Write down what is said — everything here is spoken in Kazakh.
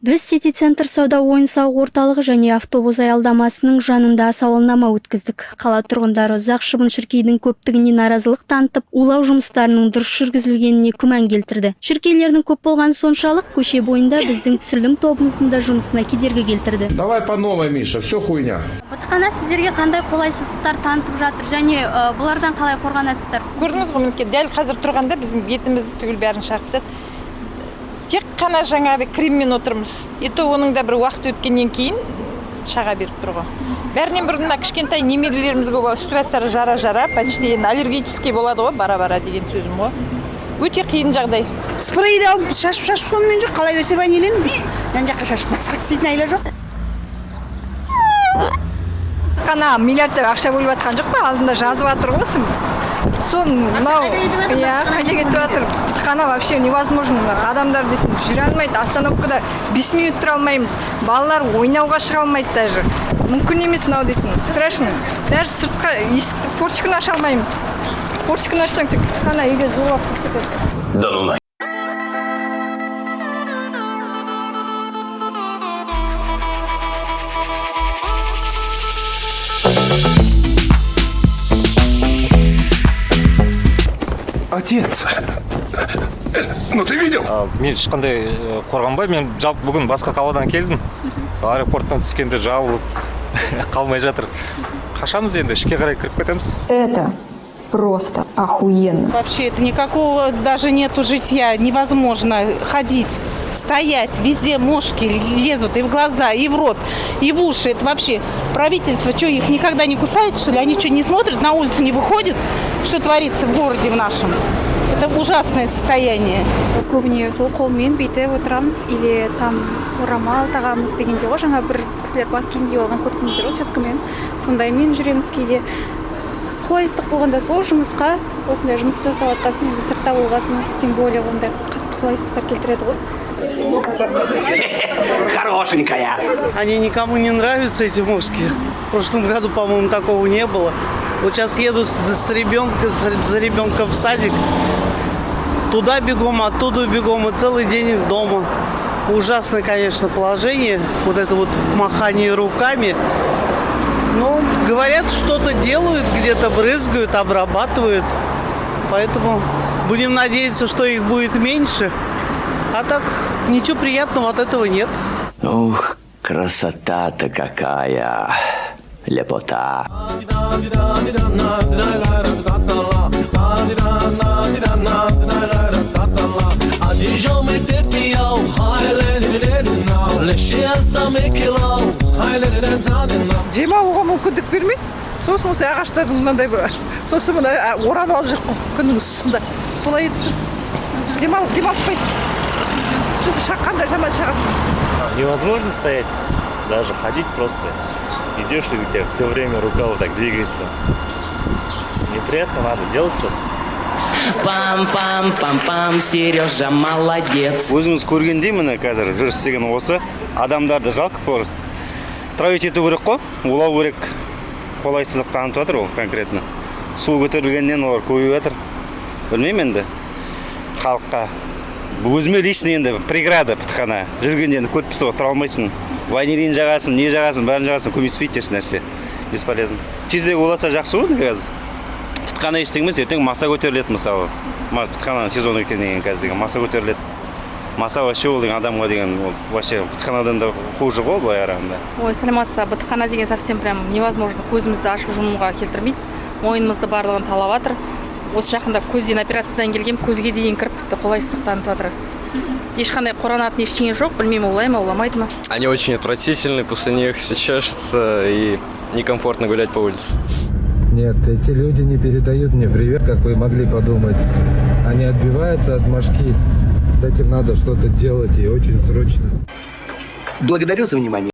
Біз Сити-центр сауда ойын-сауық орталығы және автобус аялдамасының жанында сауалнама өткіздік. Қала тұрғындары ұзақ шыбын-шіркейдің көптігіне наразылық танытып, улау жұмыстарының дұрыс жүргізілгеніне күмән келтірді. Шіркейлердің көп болғаны соншалық көше бойында біздің түсірілім тобымыздың да жұмысына кедергі келтірді. Давай по новой, Миша, все хуйня. Бұтқана сіздерге қандай қолайсыздықтар танытып жатыр және бұлардан қалай қорғанасыздар? Көрдіңіз ғой, мінекей дәл қазір тұрғанда біздің бетімізді түгел бәрін шағып тастады. Тек қана жаңағыдай креммен отырмыз. Ето оның да бір уақыт өткеннен кейін шаға беріп тұр ғой. Бәрінен бұрын кішкентай немерелерімізге үсті-бастары жара-жара, почти аллергический болады ғой, бара-бара деген сөзім ғой. Өте қиын жағдай. Спрейді алып шашып сонымен жоқ, қалай берсе ванилин. Жан жаққа шашып, басқа істейтін айла жоқ. Қана миллиардтар ақша бөліп жатқан жоқ па, алдында жазып жатыр ғой. Сон, мынау, қайда кетіп жатыр. Қана вообще невозможно. Адамдар дейтін жүре алмайды. Остановкада 5 минут тұра алмаймыз. Балалар ойнауға шыға алмайды даже. Мүмкін емес мынау дейтін. Страшно. Даже сыртқа форточканы аша алмаймыз. Форточканы ашсаң тек қана үйге зулап кетеді. Да ну на. Отец, ну ты видел? Мен ешқандай қорғанбай, мен жалпы бүгін басқа қаладан келдім. Сол аэропорттан түскенде жабылып қалмай жатыр. Қашамыз енді, ішке қарай кіріп кетеміз. Это просто охуенно. Вообще, это никакого даже нету житья, невозможно ходить, стоять, везде мошки лезут и в глаза, и в рот, и в уши. Это вообще правительство, что их никогда не кусает, что ли? Они что, не смотрят, на улицу не выходят, что творится в городе в нашем? Это ужасное состояние. Көбіне сол қолмен бүйтіп отырамыз, или там орамал тағамыз дегенде ғой, жаңа бір кісілер бас киім киіп алған көрдіңіздер ғой сеткімен. Сондаймен жүреміз кейде. Қолайсыздық болғанда сол жұмысқа, осындай жұмыс жасап жатқасын, енді сыртта болғасын, тем более ондай қатты қолайсыздықтар келтіреді ғой. Хорошенькая. Они никому не нравятся, эти мушки. В прошлом году, по-моему, такого не было. Вот сейчас еду за ребенком в садик. Туда бегом, оттуда бегом, и целый день дома. Ужасное, конечно, положение. Вот это вот махание руками. Но говорят, что-то делают, где-то брызгают, обрабатывают. Поэтому будем надеяться, что их будет меньше. А так, ничего приятного от этого нет. Ух, красота-то какая. Лепота. Демалуға мүмкіндік бермейді. Сосын осы ағаштардың мынандай бір, сосын мына оранып алып жүр күннің ыстысында. Солай етіп жүр. Демалпайды. Сосын шаққанда жаман шағады. Невозможно стоять, даже ходить просто. Идешь, и у тебя все время рука вот так двигается. Неприятно, надо делать что-то. Пам-пам-пам-пам, Сережа молодец. Өзіңіз көргендей міне қазір жүріс деген осы. Адамдарды жалко просто. Травить ету керек қой, улау керек. Қолайсыздық танытып жатыр ол конкретно. Су көтерілгеннен олар көбейіп жатыр. Білмеймін енді. Халыққа өзіме лично енді преграда бұтқана. Жүргенде енді көріп тұрса тұра алмайсың. Ванилин жағасын, не жағасын, бәрін жағасын көмектеспейді еш нәрсе. Бесполезно. Тезірек уласа жақсы ғой қазір. Бұтқана ештеңіз, ертең маса көтеріледі мысалы. Бұтқананың сезоны екеннен қазір деген маса көтеріледі. Маса вообще ол деген адамға деген вообще бұтқанадан да хуже ғой былай қарағанда. Ой, саламатсыз, бұтқана деген совсем прям невозможно. Көзімізді ашып жұмуға келтірмейді. Мойнымызды барлығын талап жатыр. Осы жақында көзден операциядан келгем, көзге дейін кіріп тіпті қолайсыздық танытып жатыр. Ешқандай қоранатын ештеңе жоқ, білмеймін, улай ма, уламайды ма. Они очень отвратительны, после них все чешется и некомфортно гулять по улице. Нет, эти люди не передают мне привет, как вы могли подумать. Они отбиваются от мошки. С этим надо что-то делать и очень срочно. Благодарю за внимание.